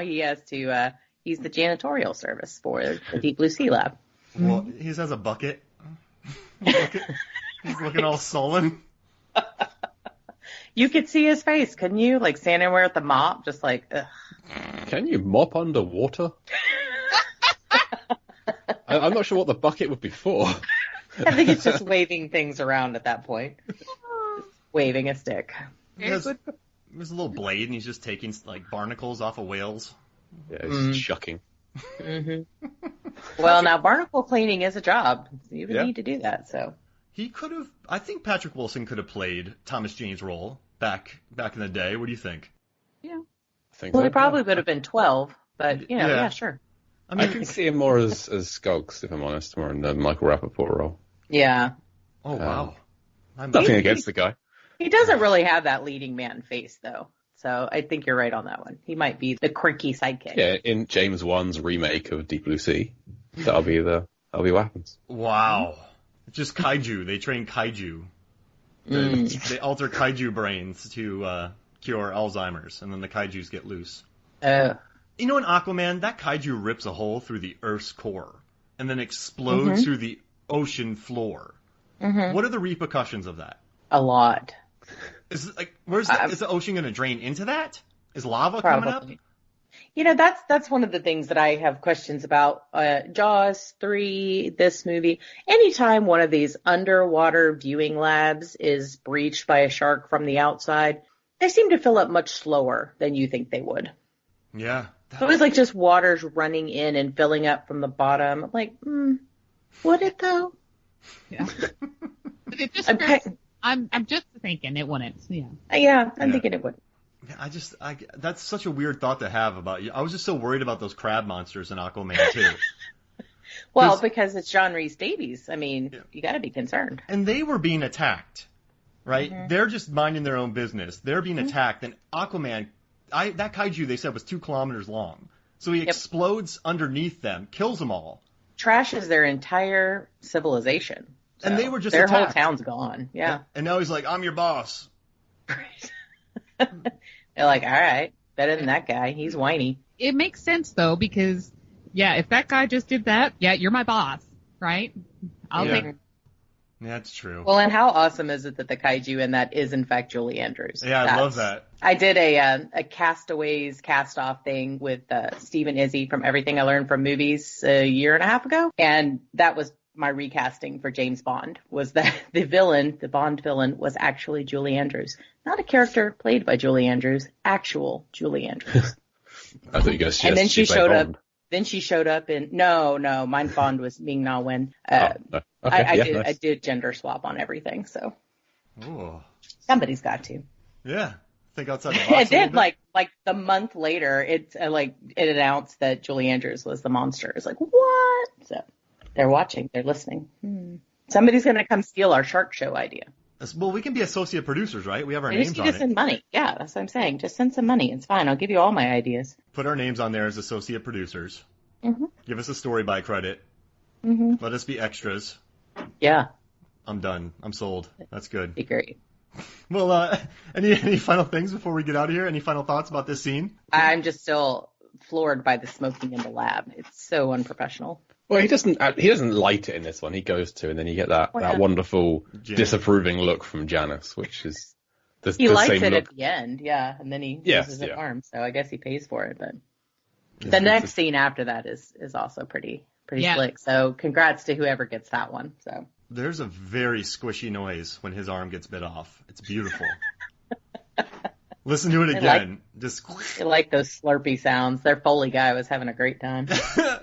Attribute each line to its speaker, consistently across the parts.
Speaker 1: He has to, he's the janitorial service for the Deep Blue Sea Lab.
Speaker 2: Well, he just has a bucket. He's looking all sullen.
Speaker 1: You could see his face, couldn't you? Like standing there with the mop, just like, ugh.
Speaker 3: Can you mop underwater? I'm not sure what the bucket would be for.
Speaker 1: I think it's just waving things around at that point. Just waving a stick.
Speaker 2: There's a little blade, and he's just taking like barnacles off of whales.
Speaker 3: Yeah, he's shucking.
Speaker 1: Mm-hmm. Well, now barnacle cleaning is a job. You would need to do that, so.
Speaker 2: He could have. I think Patrick Wilson could have played Thomas Jane's role back in the day. What do you think?
Speaker 1: Yeah.
Speaker 3: I think
Speaker 1: Well, he probably would have been 12, but yeah, sure.
Speaker 3: I can see him more as Skuggs, if I'm honest, more in the Michael Rappaport role.
Speaker 1: Yeah.
Speaker 2: Oh wow.
Speaker 3: Nothing against the guy.
Speaker 1: He doesn't really have that leading man face, though. So I think you're right on that one. He might be the cranky sidekick.
Speaker 3: Yeah, in James Wan's remake of Deep Blue Sea, that'll be what happens.
Speaker 2: Wow. Just kaiju. They train kaiju. They alter kaiju brains to cure Alzheimer's, and then the kaijus get loose. You know, in Aquaman, that kaiju rips a hole through the Earth's core and then explodes through the ocean floor. Mm-hmm. What are the repercussions of that?
Speaker 1: A lot.
Speaker 2: Is it like is the ocean going to drain into that? Is lava
Speaker 1: probably
Speaker 2: coming up?
Speaker 1: You know, that's one of the things that I have questions about. Jaws 3, this movie. Anytime one of these underwater viewing labs is breached by a shark from the outside, they seem to fill up much slower than you think they would.
Speaker 2: Yeah.
Speaker 1: So it was like just water's running in and filling up from the bottom. I'm like, would it though?
Speaker 4: Yeah. I'm just thinking it wouldn't. Yeah.
Speaker 1: Yeah, I'm thinking it would.
Speaker 2: That's such a weird thought to have about you. I was just so worried about those crab monsters in Aquaman too.
Speaker 1: Well, because it's John Rhys Davies. I mean, you got to be concerned.
Speaker 2: And they were being attacked, right? Mm-hmm. They're just minding their own business. They're being attacked, and Aquaman, that kaiju they said was 2 kilometers long. So he explodes underneath them, kills them all.
Speaker 1: Trashes their entire civilization. So
Speaker 2: and they were just
Speaker 1: their
Speaker 2: attacked.
Speaker 1: whole town's gone. Yeah.
Speaker 2: And now he's like, I'm your boss.
Speaker 1: They're like, all right, better than that guy. He's whiny.
Speaker 4: It makes sense, though, because, if that guy just did that, you're my boss, right? I'll take.
Speaker 2: That's true.
Speaker 1: Well, and how awesome is it that the kaiju in that is, in fact, Julie Andrews?
Speaker 2: Yeah, I love that.
Speaker 1: I did a Castaways cast-off thing with Stephen Izzy from Everything I Learned from Movies a year and a half ago, and that was my recasting for James Bond, was that the Bond villain, was actually Julie Andrews. Not a character played by Julie Andrews, actual Julie Andrews.
Speaker 3: I thought you guys
Speaker 1: and then she showed up. Then she showed up in no, mine Bond was Ming Na Wen.
Speaker 3: Okay.
Speaker 1: I did gender swap on everything, so somebody's got to.
Speaker 2: Yeah, think outside the box.
Speaker 1: And then like the month later, it announced that Julie Andrews was the monster. It's like, what? So they're watching, they're listening. Somebody's gonna come steal our shark show idea.
Speaker 2: Well, we can be associate producers, right? We have our names on it.
Speaker 1: Just send money. Yeah, that's what I'm saying. Just send some money. It's fine. I'll give you all my ideas.
Speaker 2: Put our names on there as associate producers.
Speaker 1: Mm-hmm.
Speaker 2: Give us a story by credit.
Speaker 1: Mm-hmm.
Speaker 2: Let us be extras.
Speaker 1: Yeah.
Speaker 2: I'm done. I'm sold. That's good.
Speaker 1: Be great.
Speaker 2: Well, any final things before we get out of here? Any final thoughts about this scene?
Speaker 1: I'm just still floored by the smoking in the lab. It's so unprofessional.
Speaker 3: Well, he doesn't light it in this one. He goes to, and then you get that wonderful disapproving look from Janice, which is the same look.
Speaker 1: He lights it at the end, and then he uses his arm, so I guess he pays for it. But the next scene after that is also pretty slick. So congrats to whoever gets that one. So
Speaker 2: there's a very squishy noise when his arm gets bit off. It's beautiful. Listen to it again.
Speaker 1: I like those slurpy sounds. Their Foley guy was having a great time.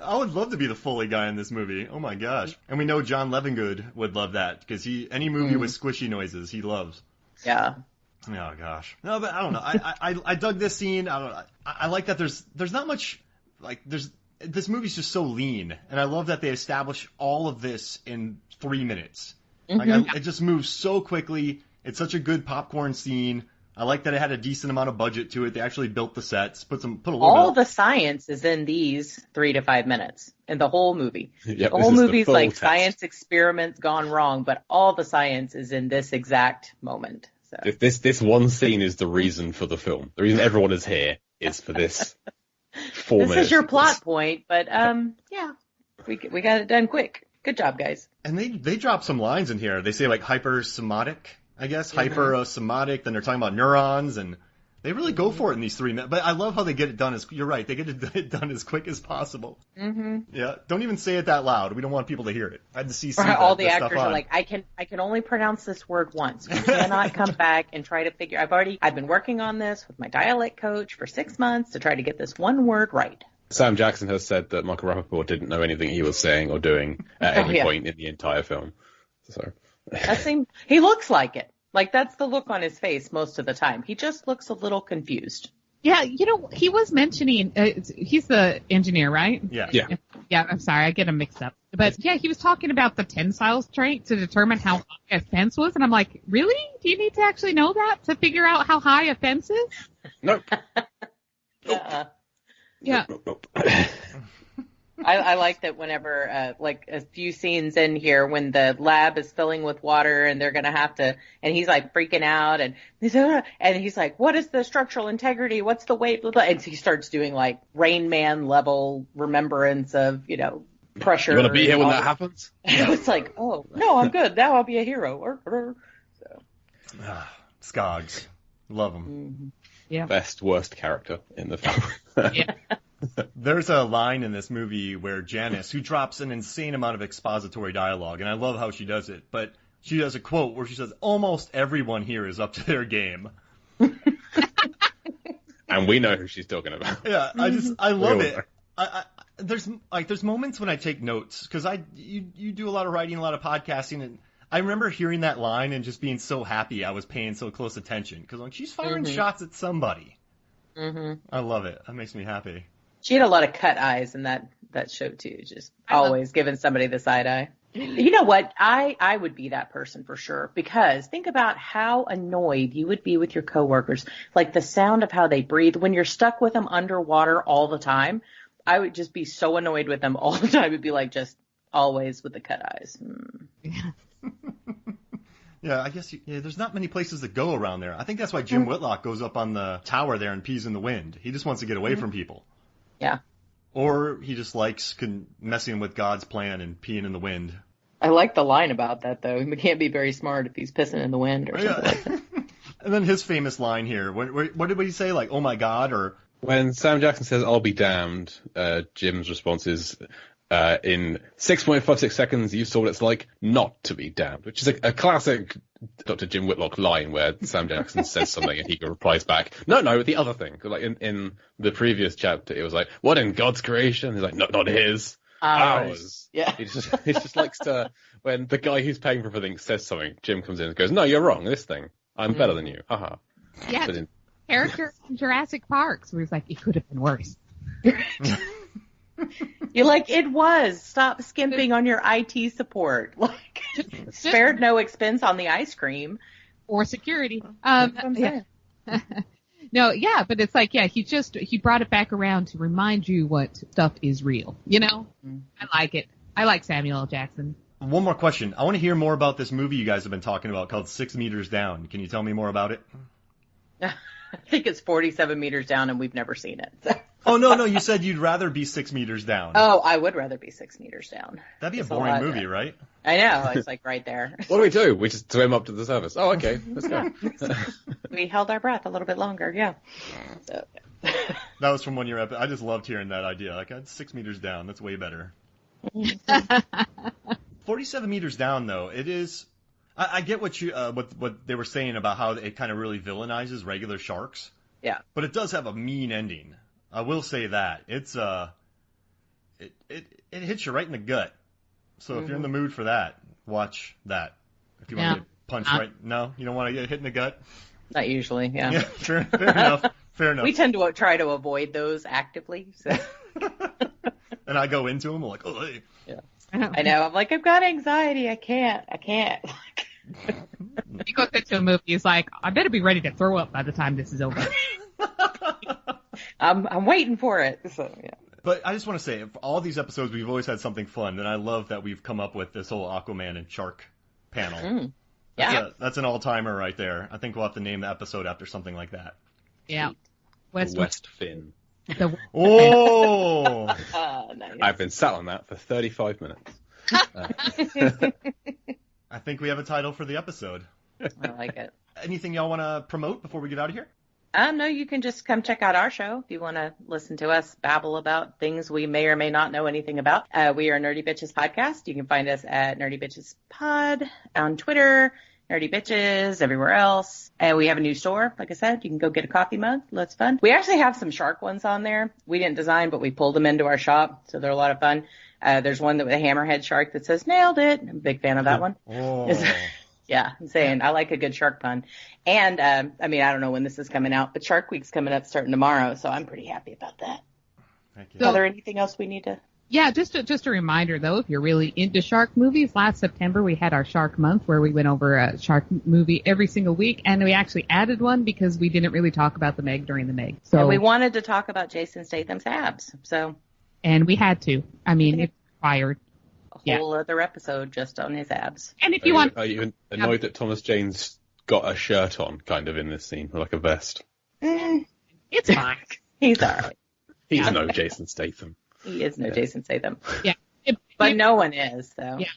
Speaker 2: I would love to be the Foley guy in this movie. Oh my gosh. And we know John Levengood would love that because any movie with squishy noises he loves.
Speaker 1: Yeah.
Speaker 2: Oh gosh. No, but I don't know. I dug this scene. I like that there's not much this movie's just so lean, and I love that they establish all of this in 3 minutes. It just moves so quickly. It's such a good popcorn scene. I like that it had a decent amount of budget to it. They actually built the sets, put a little
Speaker 1: all the science is in these 3 to 5 minutes in the whole movie.
Speaker 3: Yep,
Speaker 1: the whole movie's like
Speaker 3: test.
Speaker 1: Science experiments gone wrong, but all the science is in this exact moment. So
Speaker 3: this one scene is the reason for the film. The reason everyone is here is for this 4
Speaker 1: this
Speaker 3: minutes.
Speaker 1: is your plot point, but yeah, we got it done quick. Good job, guys.
Speaker 2: And they drop some lines in here. They say like hypersomatic, I guess, hyperosomatic. Then they're talking about neurons, and they really go for it in these 3 minutes. But I love how they get it done. You're right. They get it done as quick as possible. Mm-hmm. Yeah. Don't even say it that loud. We don't want people to hear it. I had to see
Speaker 1: all the actors are like, I can only pronounce this word once. We cannot come back and try to figure. I've been working on this with my dialect coach for 6 months to try to get this one word right.
Speaker 3: Sam Jackson has said that Michael Rappaport didn't know anything he was saying or doing at any point in the entire film. So
Speaker 1: he looks like it. Like, that's the look on his face most of the time. He just looks a little confused.
Speaker 4: Yeah, he was mentioning, he's the engineer, right?
Speaker 2: Yeah.
Speaker 4: Yeah, I'm sorry, I get him mixed up. But yeah, he was talking about the tensile strength to determine how high a fence was, and I'm like, really? Do you need to actually know that to figure out how high a fence is?
Speaker 3: Nope.
Speaker 4: Yeah.
Speaker 3: Nope.
Speaker 1: I like that whenever, like a few scenes in here when the lab is filling with water and they're going to have to, and he's like freaking out and he's like, what is the structural integrity? What's the weight? Blah, blah. And he starts doing like Rain Man level remembrance of, pressure.
Speaker 3: You want to be here when that happens?
Speaker 1: It's like, oh, no, I'm good. Now I'll be a hero. So.
Speaker 2: Skogs. Love him.
Speaker 1: Mm-hmm.
Speaker 4: Yeah.
Speaker 3: Best, worst character in the film.
Speaker 4: Yeah.
Speaker 2: There's a line in this movie where Janice, who drops an insane amount of expository dialogue, and I love how she does it, but she does a quote where she says, almost everyone here is up to their game.
Speaker 3: And we know who she's talking about.
Speaker 2: Yeah, I love it. There's moments when I take notes, because you do a lot of writing, a lot of podcasting, and I remember hearing that line and just being so happy I was paying so close attention, because like, she's firing shots at somebody. Mm-hmm. I love it. That makes me happy.
Speaker 1: She had a lot of cut eyes in that show too, just always giving somebody the side eye. You know what? I would be that person for sure, because think about how annoyed you would be with your coworkers. Like the sound of how they breathe when you're stuck with them underwater all the time. I would just be so annoyed with them all the time. It'd be like just always with the cut eyes.
Speaker 2: Yeah, I guess there's not many places to go around there. I think that's why Jim Whitlock goes up on the tower there and pees in the wind. He just wants to get away from people.
Speaker 1: Yeah.
Speaker 2: Or he just likes messing with God's plan and peeing in the wind.
Speaker 1: I like the line about that, though. He can't be very smart if he's pissing in the wind or something like that.
Speaker 2: And then his famous line here. What did he say? Like, oh my God, or...
Speaker 3: When Sam Jackson says, I'll be damned, Jim's response is, in 6.56 seconds, you saw what it's like not to be damned, which is a classic Dr. Jim Whitlock line where Sam Jackson says something and he replies back, no, the other thing. Like in the previous chapter, it was like, what in God's creation? He's like, no, not his. Ours.
Speaker 1: Yeah.
Speaker 3: He just likes to, when the guy who's paying for everything says something, Jim comes in and goes, no, you're wrong, this thing. I'm better than you. Haha.
Speaker 4: Yeah. Character in Jurassic Park, where he's like, it could have been worse.
Speaker 1: You're like, it was. Stop skimping on your IT support. Like, spared no expense on the ice cream.
Speaker 4: Or security. Yeah. No, yeah, but it's like, yeah, he brought it back around to remind you what stuff is real. I like it. I like Samuel L. Jackson.
Speaker 2: One more question. I want to hear more about this movie you guys have been talking about called 6 Meters Down. Can you tell me more about it?
Speaker 1: I think it's 47 meters down and we've never seen it. So.
Speaker 2: Oh, no, you said you'd rather be 6 meters down.
Speaker 1: Oh, I would rather be 6 meters down.
Speaker 2: That'd be a boring movie, right?
Speaker 1: I know. It's like right there.
Speaker 3: What do we do? We just swim up to the surface. Oh, okay. Let's go.
Speaker 1: We held our breath a little bit longer, yeah. So,
Speaker 2: That was from one year. I just loved hearing that idea. Like, 6 meters down. That's way better. 47 meters down, though, it is... I get what they were saying about how it kind of really villainizes regular sharks.
Speaker 1: Yeah.
Speaker 2: But it does have a mean ending. I will say that. It's it hits you right in the gut. So if you're in the mood for that, watch that. If you want to get punched right, no, you don't want to get hit in the gut.
Speaker 1: Not usually, yeah.
Speaker 2: Yeah, fair enough. Fair enough.
Speaker 1: We tend to try to avoid those actively. So.
Speaker 2: And I go into them, I'm like, oh, hey.
Speaker 1: Yeah. I know. I'm like, I've got anxiety. I can't.
Speaker 4: He goes into a movie, he's like, I better be ready to throw up by the time this is over.
Speaker 1: I'm waiting for it. So, yeah.
Speaker 2: But I just want to say, for all these episodes, we've always had something fun, and I love that we've come up with this whole Aquaman and shark panel.
Speaker 1: Yeah.
Speaker 2: That's an all-timer right there. I think we'll have to name the episode after something like that.
Speaker 4: Yeah.
Speaker 3: West Fin.
Speaker 2: Oh!
Speaker 1: Nice.
Speaker 3: I've been sat on that for 35 minutes.
Speaker 2: I think we have a title for the episode.
Speaker 1: I like it.
Speaker 2: Anything y'all want to promote before we get out of here?
Speaker 1: No, you can just come check out our show if you want to listen to us babble about things we may or may not know anything about. We are Nerdy Bitches Podcast. You can find us at Nerdy Bitches Pod on Twitter, Nerdy Bitches, everywhere else. And we have a new store. Like I said, you can go get a coffee mug. That's fun. We actually have some shark ones on there. We didn't design, but we pulled them into our shop, so they're a lot of fun. There's one with a hammerhead shark that says, "Nailed it." I'm a big fan of that one.
Speaker 2: Oh.
Speaker 1: Yeah, I'm saying I like a good shark pun. And, I don't know when this is coming out, but Shark Week's coming up starting tomorrow, so I'm pretty happy about that.
Speaker 2: Thank you.
Speaker 1: So, is there anything else we need to?
Speaker 4: Yeah, just a reminder, though, if you're really into shark movies, last September we had our Shark Month where we went over a shark movie every single week, and we actually added one because we didn't really talk about the Meg during the Meg. So
Speaker 1: and we wanted to talk about Jason Statham's abs, so.
Speaker 4: And we had to. It's required.
Speaker 1: A whole other episode just on his abs.
Speaker 4: And if you want...
Speaker 3: Are you annoyed that Thomas Jane's got a shirt on, kind of, in this scene, like a vest?
Speaker 4: It's fine.
Speaker 1: He's all right.
Speaker 3: He's no Jason Statham.
Speaker 1: He is no Jason Statham.
Speaker 4: Yeah.
Speaker 1: But no one is, so.
Speaker 4: Yeah.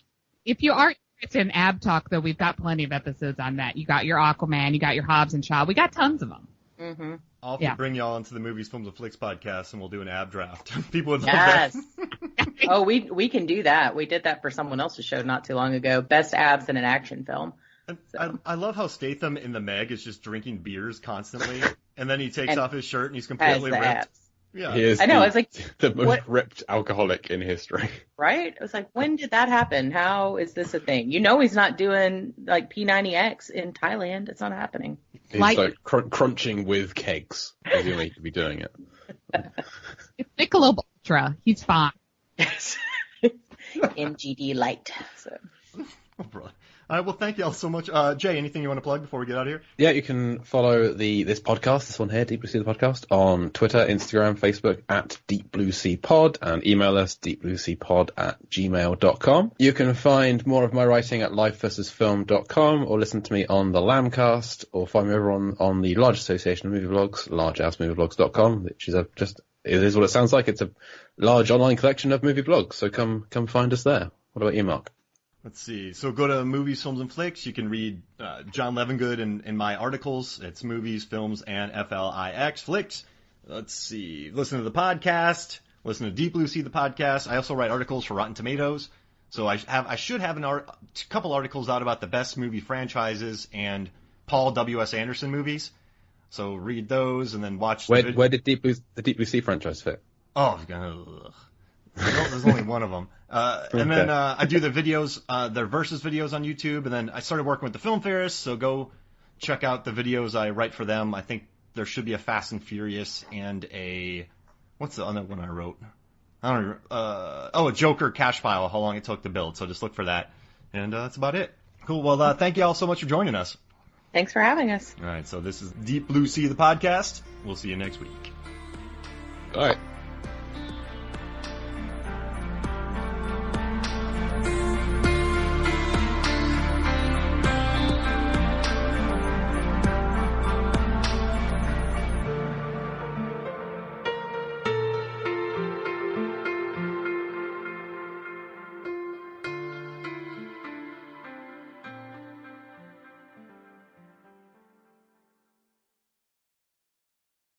Speaker 4: If you are interested in ab talk, though, we've got plenty of episodes on that. You got your Aquaman, you got your Hobbs and Shaw. We got tons of them.
Speaker 1: Mm-hmm.
Speaker 2: I'll have to bring y'all into the Movies, Films, and Flicks podcast, and we'll do an ab draft. People would love that.
Speaker 1: Oh, we can do that. We did that for someone else's show not too long ago. Best abs in an action film.
Speaker 2: So. I love how Statham in the Meg is just drinking beers constantly, and then he takes off his shirt and he's completely ripped.
Speaker 1: Abs.
Speaker 2: Yeah,
Speaker 3: he is.
Speaker 1: I know. It's like
Speaker 3: the most ripped alcoholic in history.
Speaker 1: Right? It was like, when did that happen? How is this a thing? He's not doing like P90X in Thailand. It's not happening.
Speaker 3: He's like crunching with kegs. He's the only way to be doing it.
Speaker 4: It's Michelob Ultra. He's fine.
Speaker 1: Yes. MGD Light. So.
Speaker 2: Oh, bro. All right, well, thank you all so much. Jay, anything you want to plug before we get out of here?
Speaker 3: Yeah, you can follow this podcast, this one here, Deep Blue Sea the Podcast, on Twitter, Instagram, Facebook, at Deep Blue Sea Pod, and email us, deepblueseapod@gmail.com. You can find more of my writing at lifeversusfilm.com, or listen to me on the Lambcast, or find me over on the Large Association of Movie Vlogs, largehousemovievlogs.com, which is it is what it sounds like. It's a large online collection of movie vlogs, so come find us there. What about you, Mark?
Speaker 2: Let's see. So go to Movies, Films, and Flicks. You can read John Levengood in my articles. It's Movies, Films, and Flix. Flicks. Let's see. Listen to the podcast. Listen to Deep Blue Sea the podcast. I also write articles for Rotten Tomatoes. So I should have a couple articles out about the best movie franchises and Paul W.S. Anderson movies. So read those and then watch.
Speaker 3: Where did the Deep Blue Sea franchise fit?
Speaker 2: Oh, there's only one of them. And then I do the videos, their versus videos on YouTube, and then I started working with the Film Ferris, so go check out the videos I write for them. I think there should be a Fast and Furious and what's the other one I wrote? I don't know. A Joker cash file, how long it took to build, so just look for that. And that's about it. Cool, well, thank you all so much for joining us.
Speaker 1: Thanks for having us.
Speaker 2: All right, so this is Deep Blue Sea, the podcast. We'll see you next week.
Speaker 3: All right.